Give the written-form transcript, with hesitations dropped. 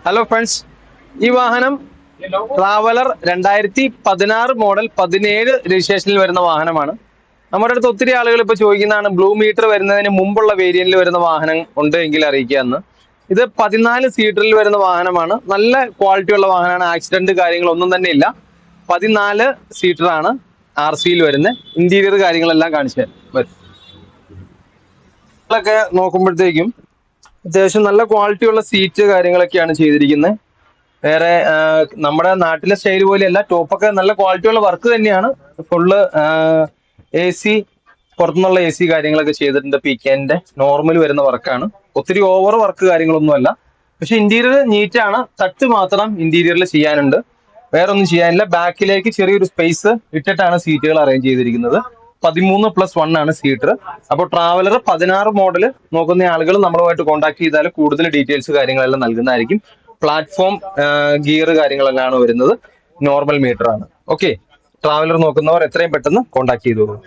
Hello friends, ഈ വാഹനം traveller 2016 model 17 രജിസ്ട്രേഷനിൽ വരുന്ന വാഹനമാണ്. നമ്മുടെ അടുത്ത് ഒത്തിരി ആളുകൾ ഇപ്പോൾ ചോദിക്കുന്നതാണ് ബ്ലൂ മീറ്റർ വരുന്നതിന് മുമ്പുള്ള വേരിയന്റിൽ വരുന്ന വാഹനം ഉണ്ട് എങ്കിൽ അറിയിക്കുക എന്ന്. ഇത് 14 സീറ്ററിൽ വരുന്ന വാഹനമാണ്. നല്ല ക്വാളിറ്റി ഉള്ള വാഹനമാണ്. ആക്സിഡന്റ് കാര്യങ്ങളൊന്നും തന്നെ ഇല്ല. 14 സീറ്ററാണ് RCയിൽ വരുന്നത്. ഇന്റീരിയർ കാര്യങ്ങളെല്ലാം കാണിച്ചു തരും. നോക്കുമ്പോഴത്തേക്കും അത്യാവശ്യം നല്ല ക്വാളിറ്റി ഉള്ള സീറ്റ് കാര്യങ്ങളൊക്കെയാണ് ചെയ്തിരിക്കുന്നത്. വേറെ നമ്മുടെ നാട്ടിലെ സ്റ്റൈൽ പോലെയല്ല, ടോപ്പൊക്കെ നല്ല ക്വാളിറ്റി ഉള്ള വർക്ക് തന്നെയാണ്. ഫുള്ള് AC, പുറത്തുനിന്നുള്ള AC കാര്യങ്ങളൊക്കെ ചെയ്തിട്ടുണ്ട്. PKന്റെ നോർമൽ വരുന്ന വർക്കാണ്. ഒത്തിരി ഓവർ വർക്ക് കാര്യങ്ങളൊന്നും അല്ല. പക്ഷെ ഇന്റീരിയർ നീറ്റാണ്. ടച്ച് മാത്രം ഇന്റീരിയറിൽ ചെയ്യാനുണ്ട്, വേറെ ഒന്നും ചെയ്യാനില്ല. ബാക്കിലേക്ക് ചെറിയൊരു സ്പേസ് ഇട്ടിട്ടാണ് സീറ്റുകൾ അറേഞ്ച് ചെയ്തിരിക്കുന്നത്. 13+1 ആണ് സീറ്റർ. അപ്പോൾ ട്രാവലർ 16 മോഡൽ നോക്കുന്ന ആളുകൾ നമ്മളുമായിട്ട് കോൺടാക്ട് ചെയ്താൽ കൂടുതൽ ഡീറ്റെയിൽസ് കാര്യങ്ങളെല്ലാം നൽകുന്നതായിരിക്കും. പ്ലാറ്റ്ഫോം ഗിയർ കാര്യങ്ങളെല്ലാം ആണ് വരുന്നത്. നോർമൽ മീറ്റർ ആണ്. ഓക്കെ, ട്രാവലർ നോക്കുന്നവർ എത്രയും പെട്ടെന്ന് കോൺടാക്ട് ചെയ്തോളൂ.